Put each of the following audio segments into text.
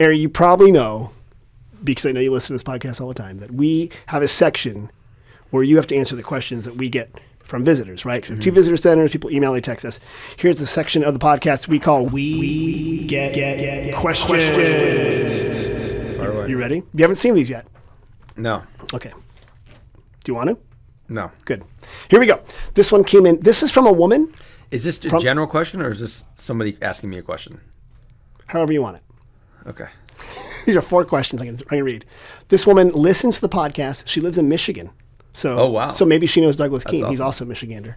Ari, you probably know, because I know you listen to this podcast all the time, that we have a section where you have to answer the questions that we get from visitors, right? So 2 visitor centers, people email, they text us. Here's the section of the podcast we call We Get Questions. You ready? You haven't seen these yet? No. Okay. Do you want to? No. Good. Here we go. This one came in. This is from a woman. Is this a general question or is this somebody asking me a question? However you want it. Okay. These are 4 questions I can read. This woman listens to the podcast. She lives in Michigan. So, oh, wow. So maybe she knows Douglas Keene. Awesome. He's also a Michigander.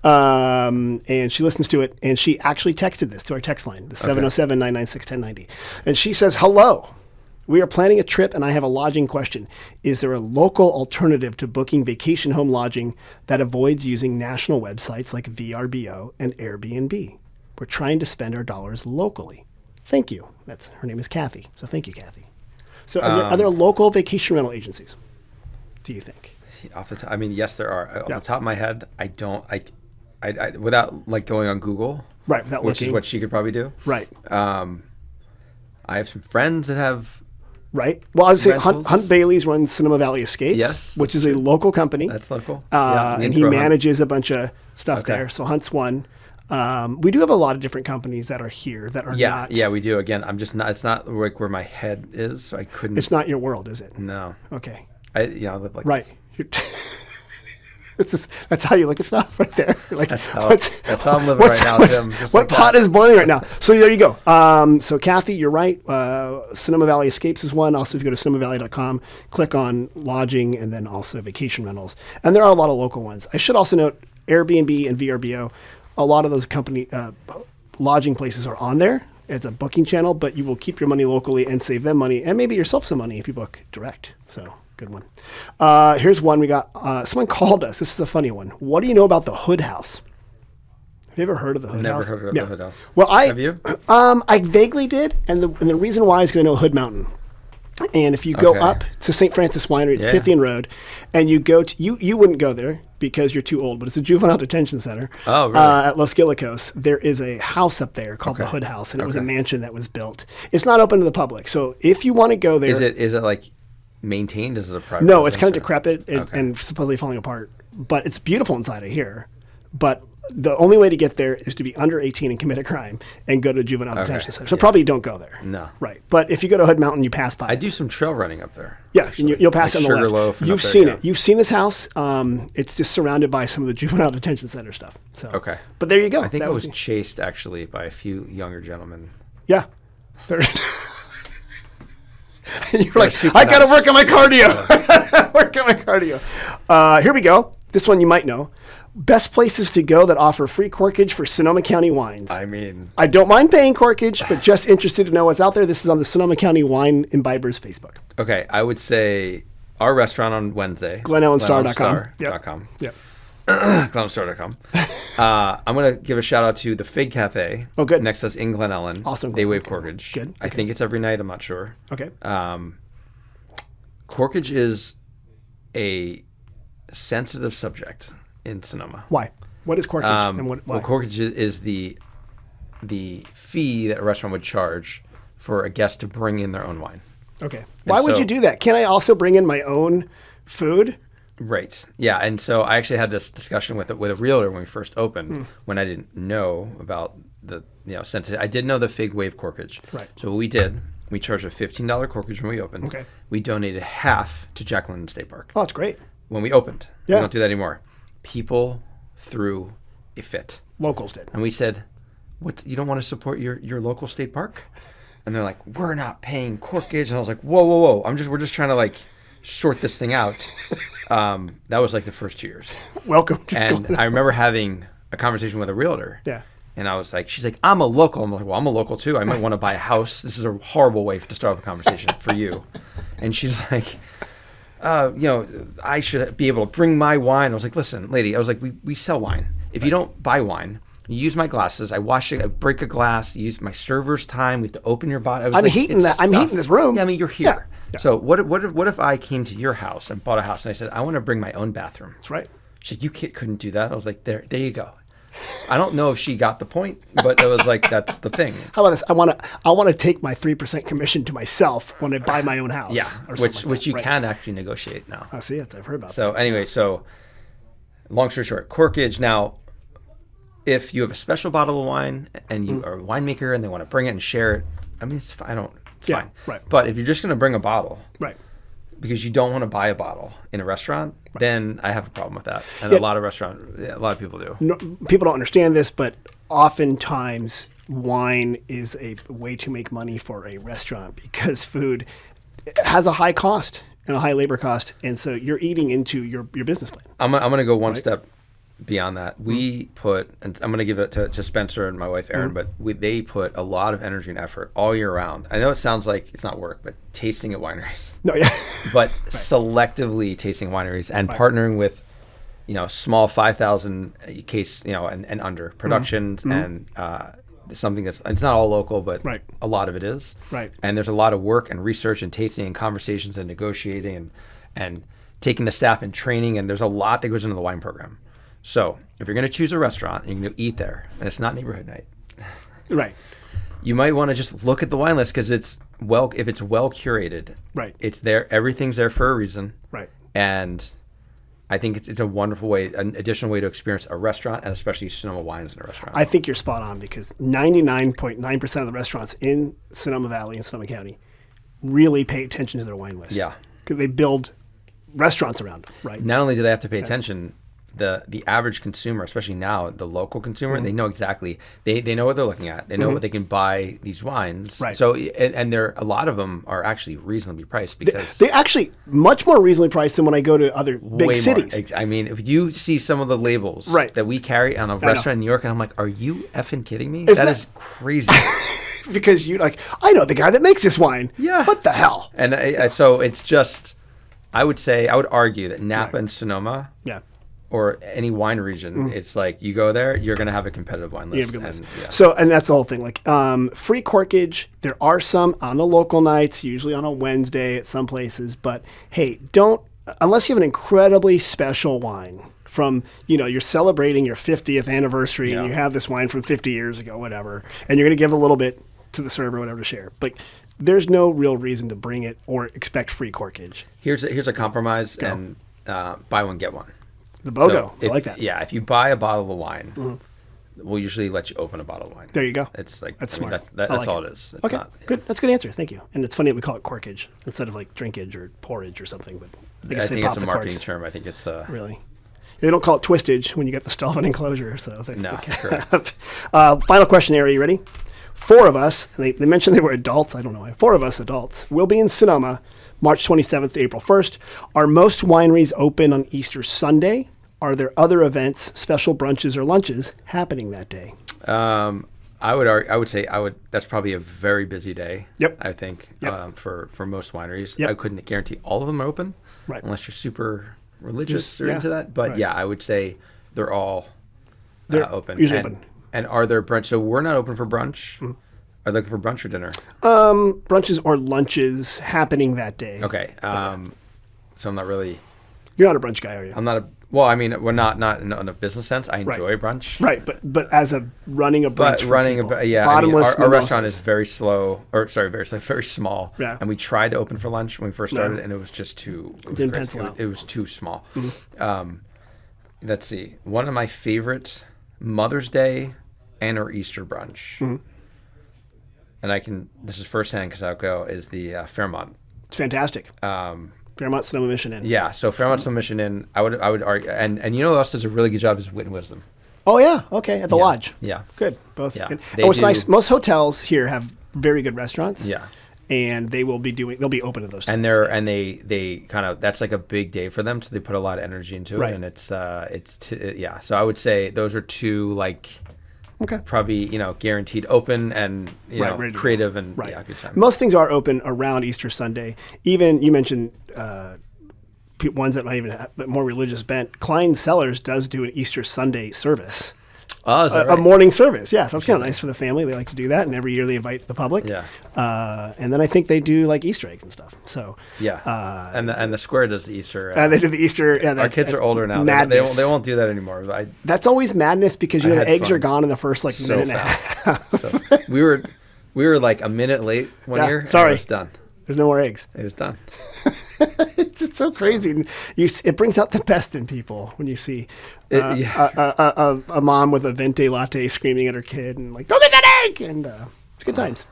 And she listens to it, and she actually texted this to our text line, the 707-996-1090. And she says, hello. We are planning a trip, and I have a lodging question. Is there a local alternative to booking vacation home lodging that avoids using national websites like VRBO and Airbnb? We're trying to spend our dollars locally. Thank you. Her name is Kathy. So thank you, Kathy. So are there local vacation rental agencies, do you think? Off the top, I mean, yes, there are. Off the top of my head, I don't. I without like going on Google, right? Without which looking. is what she could probably do, right? I have some friends that have. Right. Well, I would say Hunt Bailey's runs Sonoma Valley Escapes, yes, which is a local company. That's local. And he manages a bunch of stuff there. So Hunt's one. We do have a lot of different companies that are here that are not. Yeah, we do. Again, I'm just not. It's not like where my head is, so I couldn't. It's not your world, is it? No. Okay. I live like right. This. That's how you look at stuff right there. Like, that's how I'm living right now, Tim. What pot is boiling right now? So there you go. So Kathy, you're right. Sonoma Valley Escapes is one. Also, if you go to sonomavalley.com, click on lodging and then also vacation rentals. And there are a lot of local ones. I should also note Airbnb and VRBO. A lot of those lodging places are on there. It's a booking channel, but you will keep your money locally and save them money and maybe yourself some money if you book direct. So good one. Here's one we got. Someone called us. This is a funny one. What do you know about the Hood House? Have you ever heard of the Hood House? Never heard of the Hood House. Well, have you? I vaguely did, and the reason why is because I know Hood Mountain. And if you go up to St. Francis Winery, it's Pythian Road, and you go to, you wouldn't go there because you're too old, but it's a juvenile detention center. Oh, really? At Los Gilicos. There is a house up there called the Hood House, and it was a mansion that was built. It's not open to the public, so if you want to go there. Is it like maintained? Is it a private? No, it's kind of decrepit and supposedly falling apart, but it's beautiful inside of here. But the only way to get there is to be under 18 and commit a crime and go to a juvenile detention center. So probably don't go there. No. Right. But if you go to Hood Mountain, you pass by. I do some trail running up there. Yeah, and you'll pass like on the left. You've seen it. You've seen this house. It's just surrounded by some of the juvenile detention center stuff. So But there you go. I think I was chased actually by a few younger gentlemen. Yeah. And you're like, I got to work on my cardio. Work on my cardio. Here we go. This one you might know. Best places to go that offer free corkage for Sonoma County wines. I mean, I don't mind paying corkage, but just interested to know what's out there. This is on the Sonoma County Wine Imbibers Facebook. Okay, I would say our restaurant on Wednesday. GlenEllenStar.com. Yep. GlenEllenStar.com. I'm going to give a shout out to the Fig Cafe. Oh, good. Next to us in Glen Ellen. Awesome. They waive corkage. Good. I think it's every night. I'm not sure. Okay. Corkage is a sensitive subject in Sonoma. Why? What is corkage? And why? Well, corkage is the fee that a restaurant would charge for a guest to bring in their own wine. Okay. Why would you do that? Can I also bring in my own food? Right. Yeah. And so I actually had this discussion with a realtor when we first opened, when I didn't know about the sensitive. I did know the Fig waive corkage. Right. So what we did, we charged a $15 corkage when we opened. Okay. We donated half to Jack London State Park. Oh, that's great. When we opened. Yeah. We don't do that anymore. People threw a fit. Locals did. And we said, you don't want to support your local state park? And they're like, we're not paying corkage. And I was like, whoa. We're just trying to like sort this thing out. That was like the first 2 years. Welcome. And I remember having a conversation with a realtor. Yeah. And I was like, she's like, I'm a local. I'm like, well, I'm a local too. I might want to buy a house. This is a horrible way to start off a conversation for you. And she's like, I should be able to bring my wine. I was like, listen, lady, I was like, we sell wine. If you don't buy wine, you use my glasses. I wash it. I break a glass. You use my server's time. We have to open your bottle. I'm heating this room. Yeah, I mean, you're here. Yeah. So what if I came to your house and bought a house and I said, I want to bring my own bathroom? That's right. She's like, you couldn't do that. I was like, there you go. I don't know if she got the point, but it was like, that's the thing. How about this? I want to take my 3% commission to myself when I buy my own house. Yeah, or something like which that. you Right. can actually negotiate now. I see it. I've heard about So anyway, so long story short, corkage. Now, if you have a special bottle of wine and you are a winemaker and they want to bring it and share it, I mean, it's fine. It's Yeah, fine. right. But if you're just going to bring a bottle that. Right. because you don't want to buy a bottle in a restaurant, then I have a problem with that. And Yeah. a lot of people do. No, people don't understand this, but oftentimes wine is a way to make money for a restaurant because food has a high cost and a high labor cost, and so you're eating into your business plan. I'm going to go one step beyond that. We put, and I'm going to give it to Spencer and my wife Erin, but they put a lot of energy and effort all year round. I know it sounds like it's not work, but tasting at wineries. No, yeah. But selectively tasting wineries and partnering with, small 5,000 case, and under productions and something it's not all local, but Right. a lot of it is. Right. And there's a lot of work and research and tasting and conversations and negotiating and taking the staff and training. And there's a lot that goes into the wine program. So if you're going to choose a restaurant and you're going to eat there and it's not neighborhood night, Right. you might want to just look at the wine list because if it's well curated, Right. it's there. Everything's there for a reason. Right. And I think it's a wonderful way, an additional way to experience a restaurant and especially Sonoma wines in a restaurant. I think you're spot on because 99.9% of the restaurants in Sonoma Valley and Sonoma County really pay attention to their wine list. Yeah. 'Cause they build restaurants around them, right? Not only do they have to pay attention, the average consumer, especially now, the local consumer, they know exactly, they know what they're looking at. They know what they can buy these wines. Right. So, and a lot of them are actually reasonably priced because They actually much more reasonably priced than when I go to other big way cities. more. I mean, if you see some of the labels Right. that we carry on a restaurant in New York, and I'm like, are you effing kidding me? Isn't That that- is crazy. Because I know the guy that makes this wine. Yeah. What the hell? And so it's just, I would argue that Napa and Sonoma, Yeah. or any wine region, it's like you go there, you're going to have a competitive wine list. And, yeah. So, and that's the whole thing. Like, free corkage, there are some on the local nights, usually on a Wednesday at some places. But hey, unless you have an incredibly special wine from, you're celebrating your 50th anniversary and you have this wine from 50 years ago, whatever, and you're going to give a little bit to the server, whatever, to share. But there's no real reason to bring it or expect free corkage. Here's a compromise, and buy one, get one. The BOGO, So I like that. Yeah, if you buy a bottle of wine, we'll usually let you open a bottle of wine. There you go. It's like, That's I mean, smart. that's I like all it. it is. It's Okay, not, good. That's a good answer. Thank you. And it's funny that we call it corkage instead of like drinkage or porridge or something. But I guess they think it's pop a the marketing corks. term. I think it's Really? They don't call it twistage when you get the Stelvin enclosure. So No, correct. Final question, Ari. You ready? 4 of us, and they mentioned they were adults. I don't know why. 4 of us adults will be in Sonoma March 27th to April 1st. Are most wineries open on Easter Sunday? Are there other events, special brunches or lunches happening that day? I would say that's probably a very busy day. Yep. I think Yep. For most wineries. Yep. I couldn't guarantee all of them are open, Right. unless you're super religious or yeah, into that. But right. yeah, I would say they're all open. usually and, open. And are there brunch? So we're not open for brunch. Are they looking for brunch or dinner? Brunches or lunches happening that day. Okay. So I'm not really. You're not a brunch guy, are you? I'm not a. Well, I mean, we're not in a business sense. I enjoy brunch. Right, but as running a brunch, But for running people, I mean, bottomless our restaurant mimosas. is very slow, very small. Yeah. And we tried to open for lunch when we first started, and it was just too. It was Didn't crazy. pencil out. It was too small. Let's see. One of my favorite Mother's Day and or Easter brunch, and this is firsthand because I'll go, is the Fairmont. It's fantastic. Fairmont Sonoma Mission Inn. Yeah. So Fairmont Sonoma Mission Inn. I would argue, and you know who else does a really good job is Wit and Wisdom. Oh yeah, okay, at the lodge. Yeah. Good. Both. Yeah. And They what's do- nice, most hotels here have very good restaurants. Yeah. And they'll be open at those times. And they kind of, that's like a big day for them, so they put a lot of energy into it, Right. and it's yeah. So I would say those are two, like, okay. probably guaranteed open and Ready to go. creative and Right. yeah, good time. Most things are open around Easter Sunday. Even you mentioned ones that might even have a more religious bent. Klein Cellars does do an Easter Sunday service. Oh, is that a right? morning service. Yeah, so it's kind of nice for the family. They like to do that, and every year they invite the public. Yeah. And then I think they do like Easter eggs and stuff. So Yeah. And the square does the Easter. they do the Easter. Yeah, Our kids are older now. They won't do that anymore. That's always madness because the eggs fun. are gone in the first like So minute fast. and a half. So we were like a minute late one year. Sorry, and it was done. There's no more eggs. It was done. It's so crazy. And it brings out the best in people when you see a mom with a venti latte screaming at her kid and like, go get that egg! And it's good times.